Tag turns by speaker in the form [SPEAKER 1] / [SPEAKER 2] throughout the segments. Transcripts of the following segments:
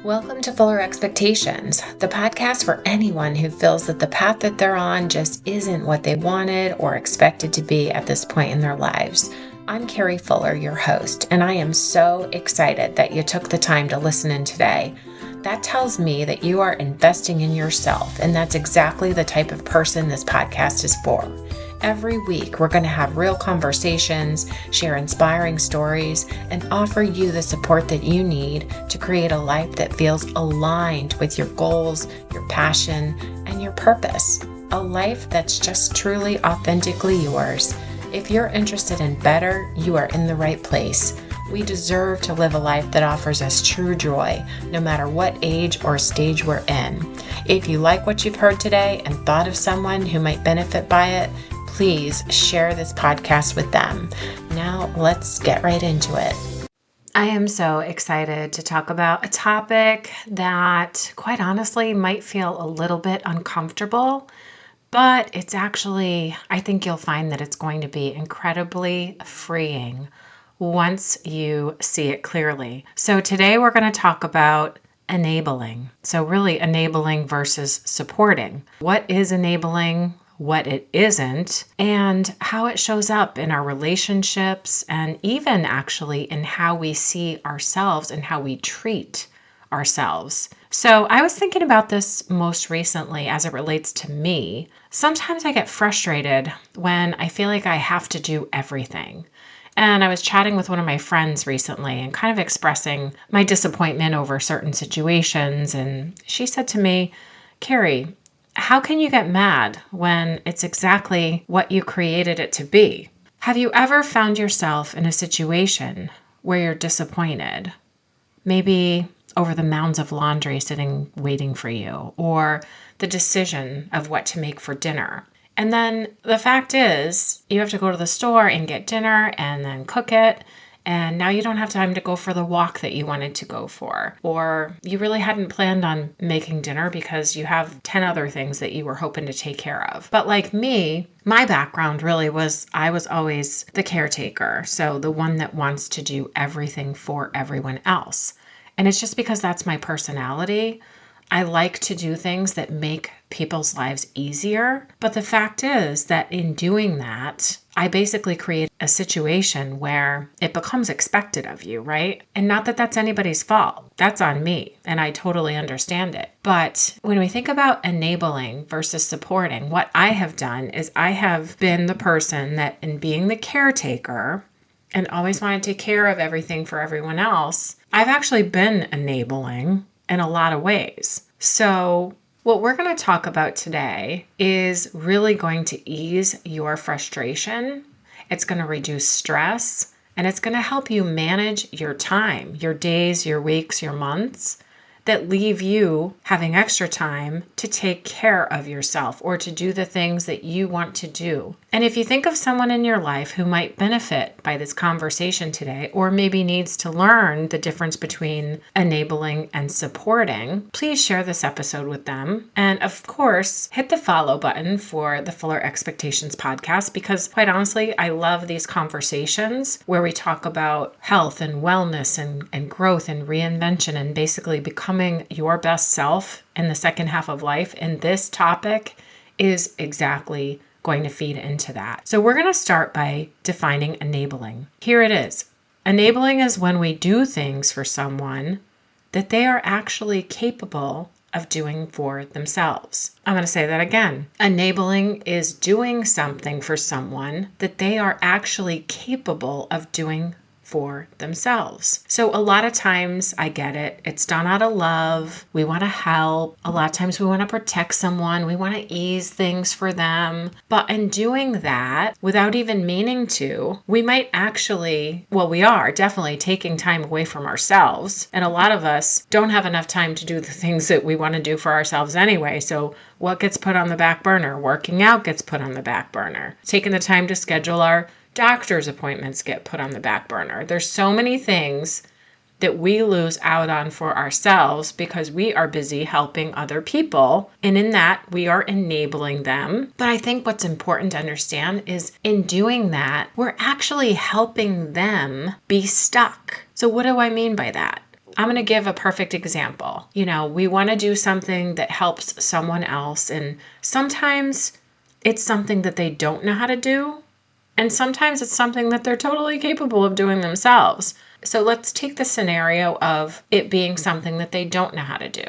[SPEAKER 1] Welcome to Fuller Expectations, the podcast for anyone who feels that the path that they're on just isn't what they wanted or expected to be at this point in their lives. I'm Carrie Fuller, your host, and I am so excited that you took the time to listen in today. That tells me that you are investing in yourself, and that's exactly the type of person this podcast is for. Every week, we're going to have real conversations, share inspiring stories, and offer you the support that you need to create a life that feels aligned with your goals, your passion, and your purpose. A life that's just truly authentically yours. If you're interested in better, you are in the right place. We deserve to live a life that offers us true joy, no matter what age or stage we're in. If you like what you've heard today and thought of someone who might benefit by it, please share this podcast with them. Now, let's get right into it. I am so excited to talk about a topic that, quite honestly, might feel a little bit uncomfortable, but it's actually, I think you'll find that it's going to be incredibly freeing once you see it clearly. So today we're going to talk about enabling. So really enabling versus supporting. What is enabling? What it isn't, and how it shows up in our relationships, and even actually in how we see ourselves and how we treat ourselves. So I was thinking about this most recently as it relates to me. Sometimes I get frustrated when I feel like I have to do everything. And I was chatting with one of my friends recently and kind of expressing my disappointment over certain situations. And she said to me, Carrie, how can you get mad when it's exactly what you created it to be? Have you ever found yourself in a situation where you're disappointed? Maybe over the mounds of laundry sitting waiting for you, or the decision of what to make for dinner. And then the fact is, you have to go to the store and get dinner and then cook it. And now you don't have time to go for the walk that you wanted to go for. Or you really hadn't planned on making dinner because you have 10 other things that you were hoping to take care of. But like me, my background really was, I was always the caretaker. So the one that wants to do everything for everyone else. And it's just because that's my personality. I like to do things that make people's lives easier. But the fact is that in doing that, I basically create a situation where it becomes expected of you, right? And not that that's anybody's fault. That's on me, and I totally understand it. But when we think about enabling versus supporting, what I have done is I have been the person that, in being the caretaker and always want to take care of everything for everyone else, I've actually been enabling in a lot of ways. So what we're going to talk about today is really going to ease your frustration. It's going to reduce stress, and it's going to help you manage your time, your days, your weeks, your months that leave you having extra time to take care of yourself or to do the things that you want to do. And if you think of someone in your life who might benefit by this conversation today, or maybe needs to learn the difference between enabling and supporting, please share this episode with them. And of course, hit the follow button for the Fuller Expectations podcast, because quite honestly, I love these conversations where we talk about health and wellness and growth and reinvention and basically becoming your best self in the second half of life. And this topic is exactly going to feed into that. So we're going to start by defining enabling. Here it is. Enabling is when we do things for someone that they are actually capable of doing for themselves. I'm going to say that again. Enabling is doing something for someone that they are actually capable of doing for themselves. So a lot of times, I get it, it's done out of love. We want to help. A lot of times we want to protect someone. We want to ease things for them. But in doing that, without even meaning to, we might actually, we are definitely taking time away from ourselves. And a lot of us don't have enough time to do the things that we want to do for ourselves anyway. So what gets put on the back burner? Working out gets put on the back burner. Taking the time to schedule our doctor's appointments get put on the back burner. There's so many things that we lose out on for ourselves because we are busy helping other people. And in that, we are enabling them. But I think what's important to understand is in doing that, we're actually helping them be stuck. So what do I mean by that? I'm going to give a perfect example. We want to do something that helps someone else, and sometimes it's something that they don't know how to do, and sometimes it's something that they're totally capable of doing themselves. So let's take the scenario of it being something that they don't know how to do.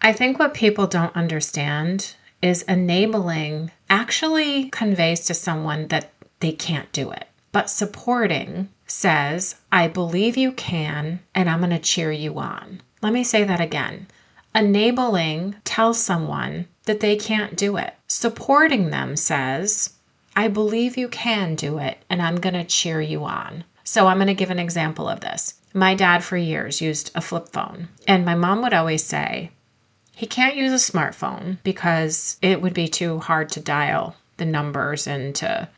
[SPEAKER 1] I think what people don't understand is enabling actually conveys to someone that they can't do it. But supporting says, I believe you can, and I'm going to cheer you on. Let me say that again. Enabling tells someone that they can't do it. Supporting them says, I believe you can do it, and I'm going to cheer you on. So I'm going to give an example of this. My dad for years used a flip phone, and my mom would always say, he can't use a smartphone because it would be too hard to dial the numbers and to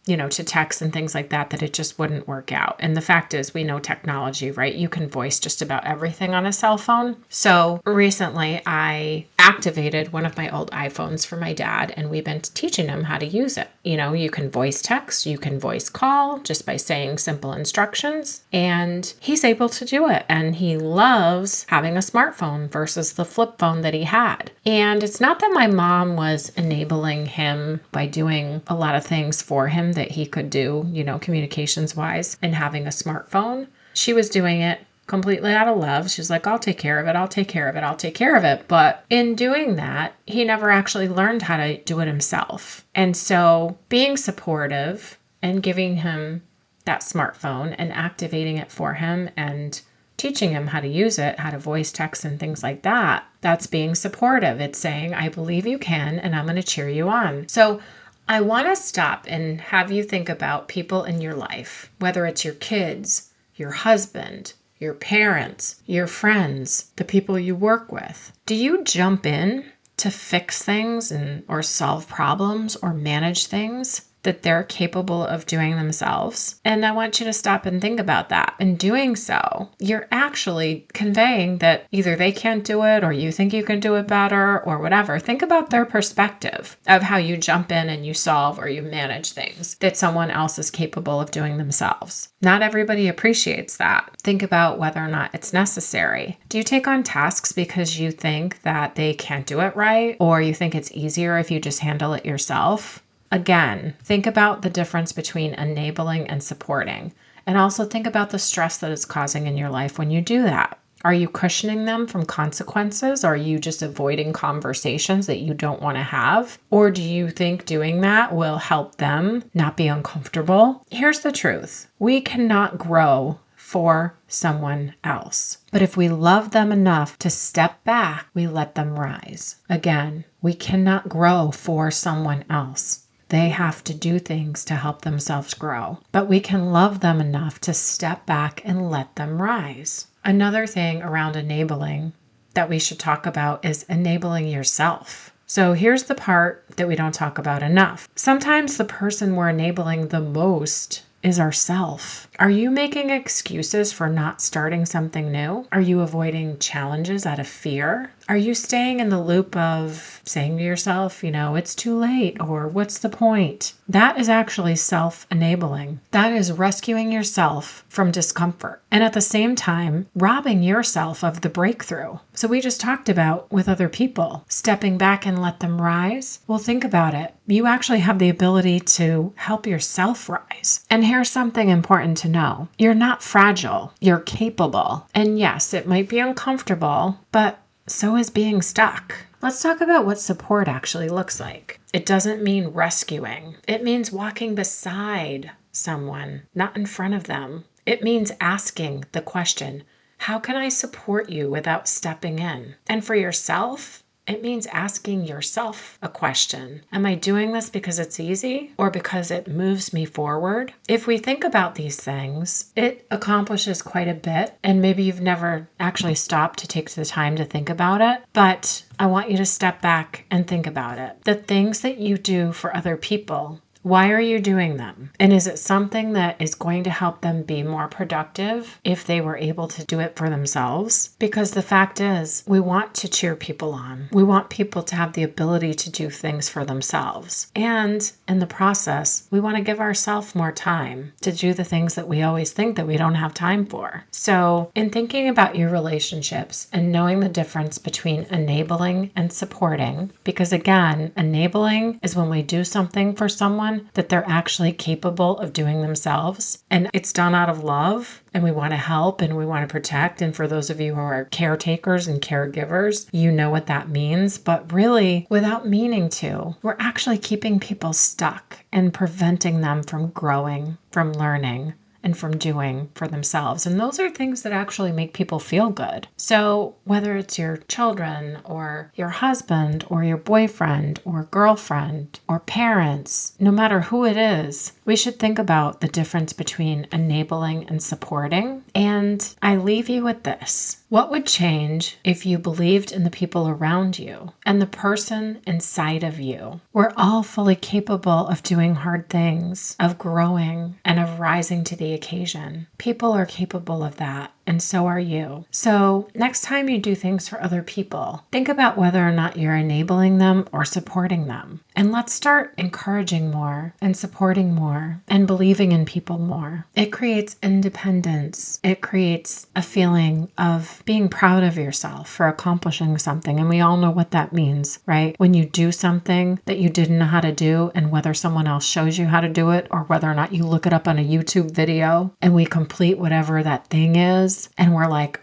[SPEAKER 1] text and things like that it just wouldn't work out. And the fact is, we know technology, right? You can voice just about everything on a cell phone. So recently I activated one of my old iPhones for my dad, and we've been teaching him how to use it. You can voice text, you can voice call just by saying simple instructions, and he's able to do it. And he loves having a smartphone versus the flip phone that he had. And it's not that my mom was enabling him by doing a lot of things for him that he could do, communications wise, and having a smartphone. She was doing it completely out of love. She's like, I'll take care of it. I'll take care of it. I'll take care of it. But in doing that, he never actually learned how to do it himself. And so being supportive and giving him that smartphone and activating it for him and teaching him how to use it, how to voice text and things like that, that's being supportive. It's saying, I believe you can, and I'm going to cheer you on. So I want to stop and have you think about people in your life, whether it's your kids, your husband, your parents, your friends, the people you work with. Do you jump in to fix things or solve problems or manage things that they're capable of doing themselves? And I want you to stop and think about that. In doing so, you're actually conveying that either they can't do it or you think you can do it better or whatever. Think about their perspective of how you jump in and you solve or you manage things that someone else is capable of doing themselves. Not everybody appreciates that. Think about whether or not it's necessary. Do you take on tasks because you think that they can't do it right, or you think it's easier if you just handle it yourself? Again, think about the difference between enabling and supporting. And also think about the stress that it's causing in your life when you do that. Are you cushioning them from consequences? Or are you just avoiding conversations that you don't want to have? Or do you think doing that will help them not be uncomfortable? Here's the truth. We cannot grow for someone else. But if we love them enough to step back, we let them rise. Again, we cannot grow for someone else. They have to do things to help themselves grow. But we can love them enough to step back and let them rise. Another thing around enabling that we should talk about is enabling yourself. So here's the part that we don't talk about enough. Sometimes the person we're enabling the most is ourself. Are you making excuses for not starting something new? Are you avoiding challenges out of fear? Are you staying in the loop of saying to yourself, it's too late, or what's the point? That is actually self-enabling. That is rescuing yourself from discomfort. And at the same time, robbing yourself of the breakthrough. So we just talked about with other people, stepping back and let them rise. Well, think about it. You actually have the ability to help yourself rise. And here's something important to know. You're not fragile. You're capable. And yes, it might be uncomfortable, but so is being stuck. Let's talk about what support actually looks like. It doesn't mean rescuing. It means walking beside someone, not in front of them. It means asking the question, how can I support you without stepping in? And for yourself, it means asking yourself a question. Am I doing this because it's easy or because it moves me forward? If we think about these things, it accomplishes quite a bit. And maybe you've never actually stopped to take the time to think about it, but I want you to step back and think about it. The things that you do for other people, Why are you doing them? And is it something that is going to help them be more productive if they were able to do it for themselves? Because the fact is, we want to cheer people on. We want people to have the ability to do things for themselves. And in the process, we want to give ourselves more time to do the things that we always think that we don't have time for. So in thinking about your relationships and knowing the difference between enabling and supporting, because again, enabling is when we do something for someone that they're actually capable of doing themselves, and it's done out of love, and we want to help and we want to protect. And for those of you who are caretakers and caregivers, you know what that means. But really, without meaning to, we're actually keeping people stuck and preventing them from growing, from learning, and from doing for themselves. And those are things that actually make people feel good. So whether it's your children or your husband or your boyfriend or girlfriend or parents, no matter who it is, we should think about the difference between enabling and supporting. And I leave you with this. What would change if you believed in the people around you and the person inside of you? We're all fully capable of doing hard things, of growing, and of rising to the occasion. People are capable of that, and so are you. So next time you do things for other people, think about whether or not you're enabling them or supporting them. And let's start encouraging more and supporting more and believing in people more. It creates independence. It creates a feeling of being proud of yourself for accomplishing something. And we all know what that means, right? When you do something that you didn't know how to do, and whether someone else shows you how to do it or whether or not you look it up on a YouTube video and we complete whatever that thing is, and we're like,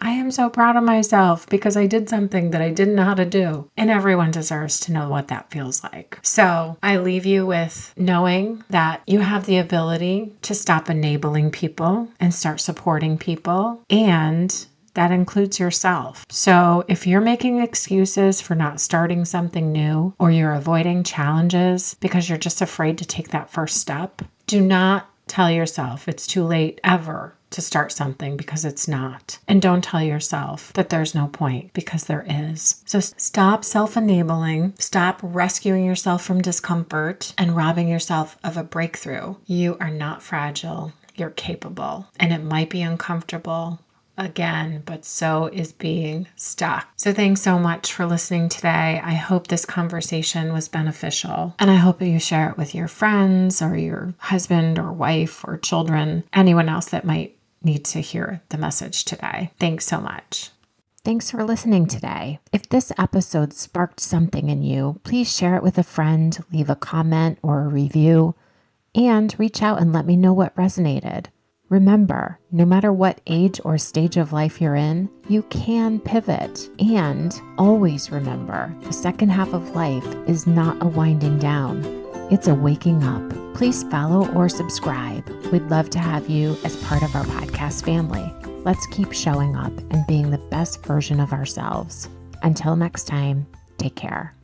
[SPEAKER 1] I am so proud of myself because I did something that I didn't know how to do. And everyone deserves to know what that feels like. So I leave you with knowing that you have the ability to stop enabling people and start supporting people. And that includes yourself. So if you're making excuses for not starting something new, or you're avoiding challenges because you're just afraid to take that first step, do not tell yourself it's too late ever to start something, because it's not. And don't tell yourself that there's no point, because there is. So stop self-enabling, stop rescuing yourself from discomfort and robbing yourself of a breakthrough. You are not fragile. You're capable. And it might be uncomfortable, again, but so is being stuck. So thanks so much for listening today. I hope this conversation was beneficial, and I hope you share it with your friends or your husband or wife or children, anyone else that might need to hear the message today. Thanks so much. Thanks for listening today. If this episode sparked something in you, please share it with a friend, leave a comment or a review, and reach out and let me know what resonated. Remember, no matter what age or stage of life you're in, you can pivot. And always remember, the second half of life is not a winding down. It's a waking up. Please follow or subscribe. We'd love to have you as part of our podcast family. Let's keep showing up and being the best version of ourselves. Until next time, take care.